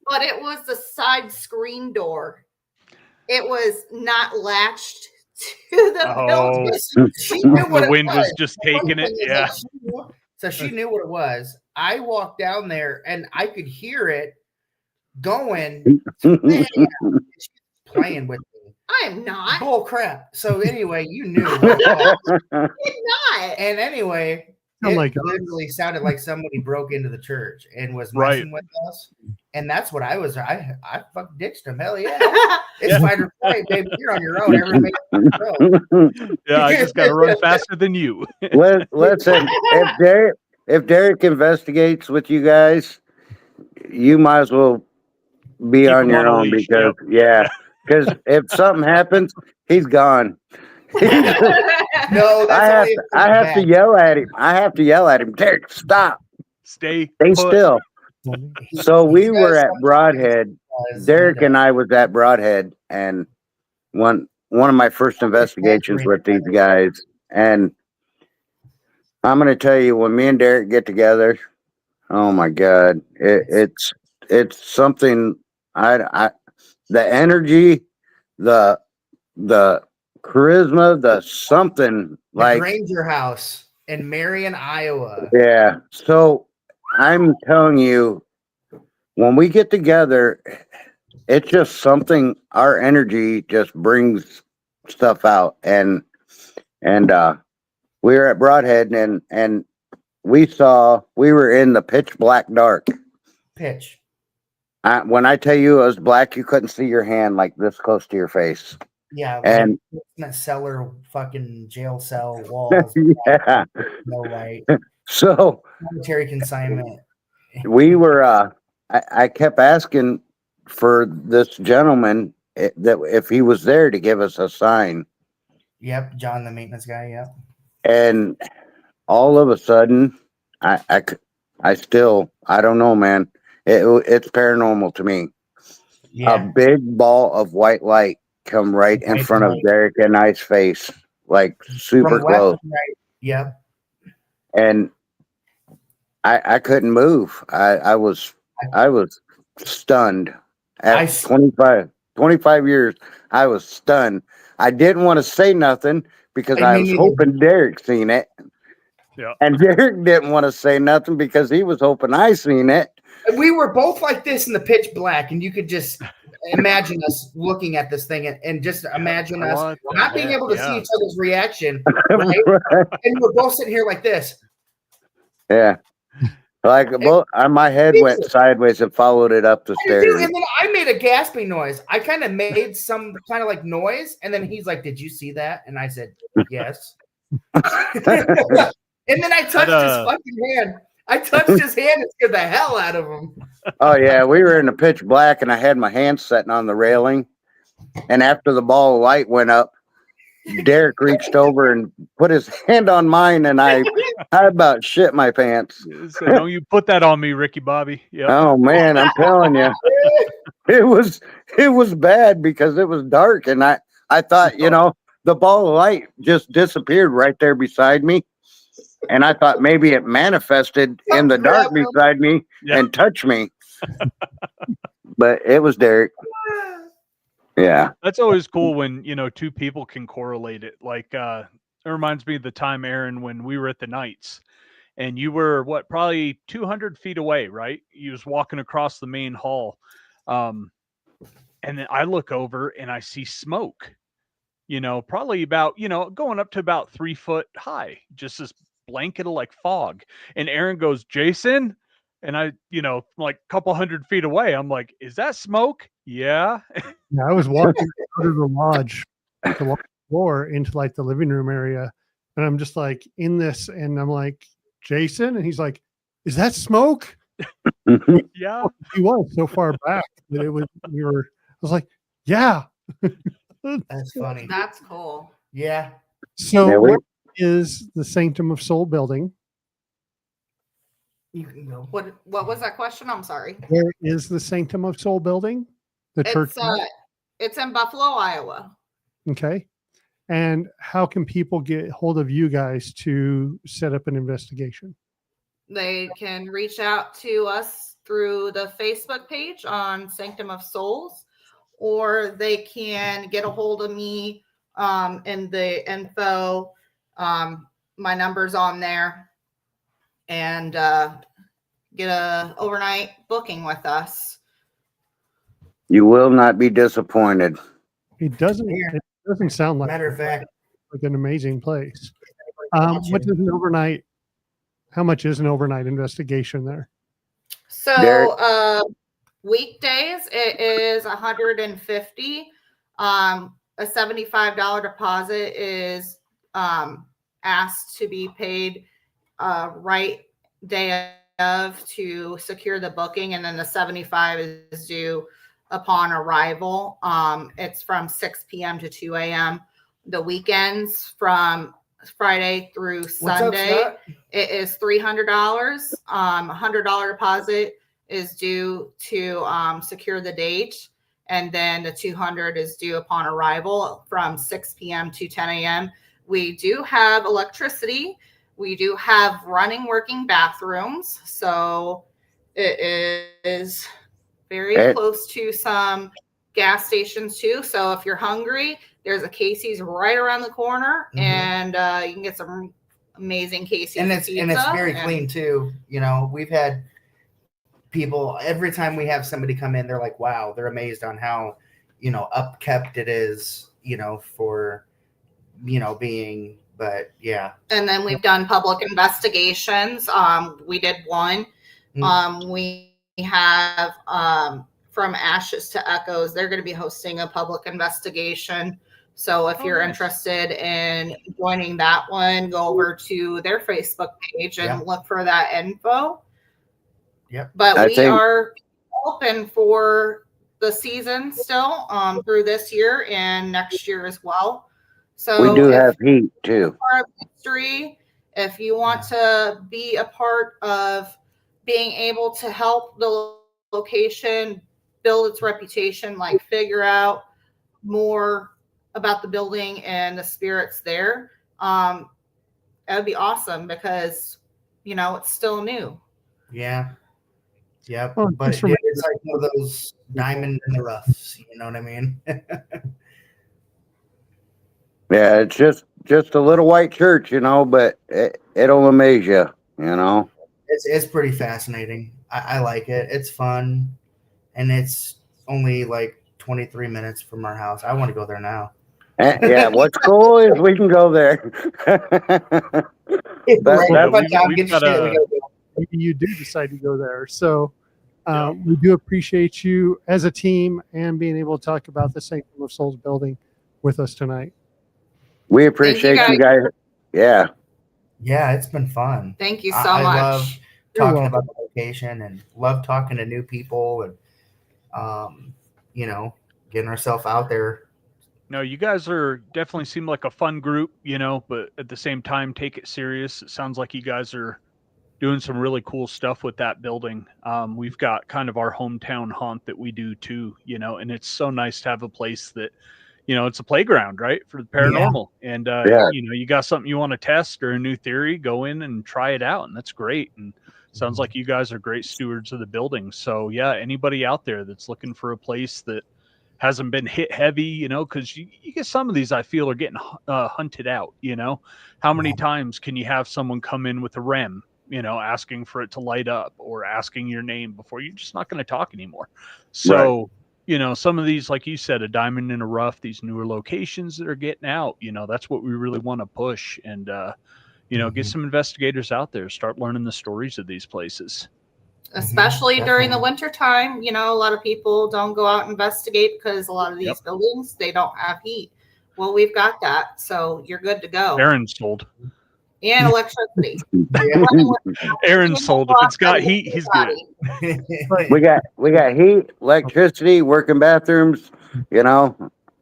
But it was the side screen door. It was not latched to the building. She knew what the wind was just taking it. Yeah. So she knew what it was. I walked down there and I could hear it going. She's playing with me. I am not. Bull crap. So anyway, you knew. I'm not. And anyway, it literally sounded like somebody broke into the church and was messing with us. And that's what I was. I fucking ditched him. Hell yeah. It's fight or flight, baby. You're on your own. Everybody yeah, I just got to run faster than you. Listen, if Derek investigates with you guys, you might as well be on your own because because if something happens, he's gone. No, I have to yell at him. I have to yell at him. Derek, stop. Stay still. So we were at Broadhead. Derek and I was at Broadhead, and one of my first investigations with these guys. And I'm going to tell you, when me and Derek get together, oh my God, it's something. The energy, the charisma, the something like Granger House in Marion, Iowa. Yeah. So I'm telling you, when we get together, it's just something. Our energy just brings stuff out, and we were at Broadhead, and we were in the pitch black dark. Pitch. When I tell you it was black, you couldn't see your hand like this close to your face. Yeah, and that cellar, fucking jail cell walls. Yeah, no light. So military consignment. We were. I kept asking for this gentleman that if he was there to give us a sign. Yep, John, the maintenance guy. Yep. And all of a sudden, I don't know, man. It's paranormal to me. Yeah. A big ball of white light come right in Right, front of right. Derek and I's face, like super From left close. and right. Yep. And I couldn't move. I was stunned. I At 25 years, I was stunned. I didn't want to say nothing because I was mean, hoping Derek seen it. Yeah. And Derek didn't want to say nothing because he was hoping I seen it. we were both like this in the pitch black, and you could just imagine us looking at this thing and just imagine us What the not being heck? able to Yeah. see each other's reaction, right? And we're both sitting here like this. Yeah. Like my head went sideways and followed it up the I did too, stairs. and then I made a gasping noise. I kind of made some kind of like noise, and then he's like, "Did you see that?" And I said, "Yes." And then I touched his fucking hand. I touched his hand and scared the hell out of him. Oh yeah, we were in the pitch black, and I had my hand sitting on the railing. And after the ball of light went up, Derek reached over and put his hand on mine, and I about shit my pants. So don't you put that on me, Ricky Bobby. Yep. Oh man, I'm telling you, it was bad because it was dark, and I thought, you know, the ball of light just disappeared right there beside me, and I thought maybe it manifested in the dark beside me and touched me, but it was Derek. Yeah, That's always cool when, you know, two people can correlate it. Like, it reminds me of the time, Aaron, when we were at the Knights and you were probably 200 feet away, right? You was walking across the main hall. And then I look over and I see smoke, you know, probably about, you know, going up to about 3 foot high, just this blanket of like fog. And Aaron goes, "Jason," and I, you know, like a couple hundred feet away, I'm like, "Is that smoke?" Yeah. Yeah, I was walking out of the lodge, the lodge floor into like the living room area, and I'm just like in this, and I'm like, "Jason," and he's like, "Is that smoke?" Yeah. He was so far back that it was. I was like, "Yeah." That's funny. That's cool. Yeah. So, Yeah, what is the Sanctum of Soul building? You can go. What was that question? I'm sorry. Where is the Sanctum of Soul building? The church. It's in Buffalo, Iowa. Okay. And how can people get hold of you guys to set up an investigation? They can reach out to us through the Facebook page on Sanctum of Souls, or they can get a hold of me in the info. My number's on there, and get a overnight booking with us. you will not be disappointed. It doesn't sound like Matter of fact, like an amazing place. What is an overnight? How much is an overnight investigation there? So weekdays it is $150. A $75 deposit is asked to be paid right day of to secure the booking, and then the 75 is due upon arrival. It's from 6 p.m. to 2 a.m. The weekends from Friday through Sunday, it is $300. $100 deposit is due to secure the date, and then the $200 is due upon arrival from 6 p.m. to 10 a.m. We do have electricity. We do have running, working bathrooms, so it is very close to some gas stations too. So if you're hungry, there's a Casey's right around the corner, and you can get some amazing Casey's and it's pizza, very clean too. You know, we've had people every time we have somebody come in, they're like, "Wow!" They're amazed on how, you know, upkept it is. You know, for being. But yeah. And then we've done public investigations. We did one. We have From Ashes to Echoes. They're going to be hosting a public investigation. So if you're interested in joining that one, go over to their Facebook page and look for that info. Yep. But we are open for the season still through this year and next year as well. So we do have heat too. History, if you want to be a part of being able to help the location build its reputation, like figure out more about the building and the spirits there, it would be awesome because, it's still new. Yeah. Yep. Well, But just it's like one of those diamond in the roughs. You know what I mean? Yeah, it's just a little white church, but it'll amaze you, It's pretty fascinating. I like it. It's fun, and it's only like 23 minutes from our house. I want to go there now. Yeah, what's cool is we can go there. Right, Yeah, but Tom, we've get your got shit, we a gotta go. maybe you do decide to go there. So Yeah. we do appreciate you as a team and being able to talk about the Sanctum of Souls building with us tonight. We appreciate you guys. Yeah. Yeah, it's been fun. Thank you so I much. love You're talking welcome. about the location and love talking to new people and getting ourselves out there. No, you guys definitely seem like a fun group, but at the same time, take it serious. It sounds like you guys are doing some really cool stuff with that building. We've got kind of our hometown haunt that we do too, and it's so nice to have a place that, it's a playground, right, for the paranormal. And, you got something you want to test or a new theory, go in and try it out. And that's great. And sounds like you guys are great stewards of the building. So yeah, anybody out there that's looking for a place that hasn't been hit heavy, because you get some of these I feel are getting hunted out. How many times can you have someone come in with a REM, asking for it to light up or asking your name before you're just not going to talk anymore? So, some of these, like you said, a diamond in a rough, these newer locations that are getting out, that's what we really want to push and, get some investigators out there, start learning the stories of these places. Especially during the winter time, a lot of people don't go out and investigate because a lot of these buildings, they don't have heat. Well, we've got that, so you're good to go. Aaron's sold. And electricity. Aaron's sold. If it's got heat, he's good. We got heat, electricity, working bathrooms,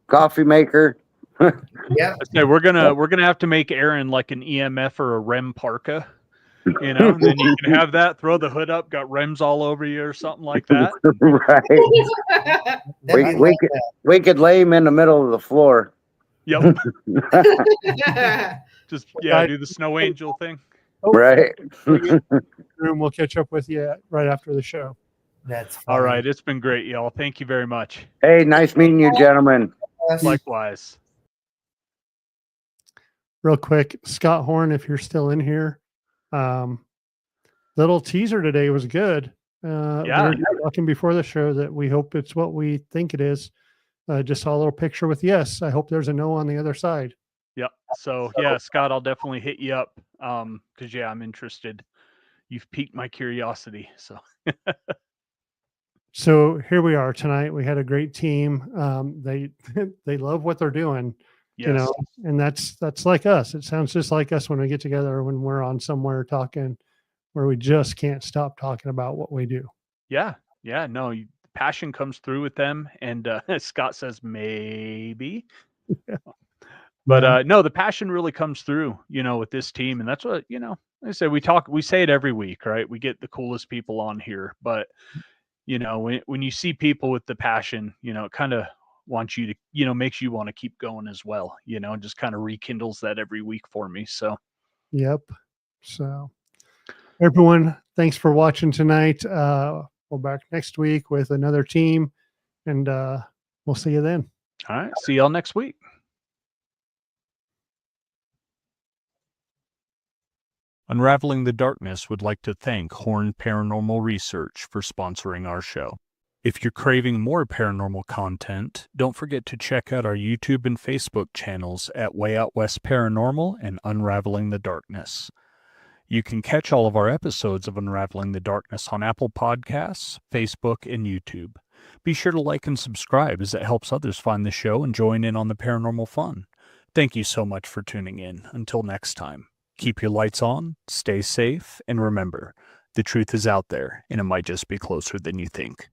coffee maker. Yeah. We're gonna have to make Aaron like an EMF or a REM parka. And then you can have that, throw the hood up, got REMs all over you or something like that. Right. We could lay him in the middle of the floor. Yep. Just do the snow angel thing. Right. Room. We'll catch up with you right after the show. That's all right. It's been great, y'all. Thank you very much. Hey, nice meeting you, gentlemen. Likewise. Real quick, Scott Horn, if you're still in here, little teaser today was good. We were talking before the show that we hope it's what we think it is. Just saw a little picture with yes. I hope there's a no on the other side. Yep. So Scott, I'll definitely hit you up because I'm interested. You've piqued my curiosity. So here we are tonight. We had a great team. They love what they're doing. Yes. And that's like us. It sounds just like us when we get together, when we're on somewhere talking where we just can't stop talking about what we do. Yeah. No, passion comes through with them. And Scott says, maybe, but no, the passion really comes through, with this team. And that's what, I say, we say it every week, right? We get the coolest people on here, but when you see people with the passion, it kind of wants you to, makes you want to keep going as well, just kind of rekindles that every week for me. So, yep. So everyone, thanks for watching tonight. We'll back next week with another team and we'll see you then. All right. See y'all next week. Unraveling the Darkness would like to thank Horn Paranormal Research for sponsoring our show. If you're craving more paranormal content, don't forget to check out our YouTube and Facebook channels at Way Out West Paranormal and Unraveling the Darkness. You can catch all of our episodes of Unraveling the Darkness on Apple Podcasts, Facebook, and YouTube. Be sure to like and subscribe as it helps others find the show and join in on the paranormal fun. Thank you so much for tuning in. Until next time, keep your lights on, stay safe, and remember, the truth is out there, and it might just be closer than you think.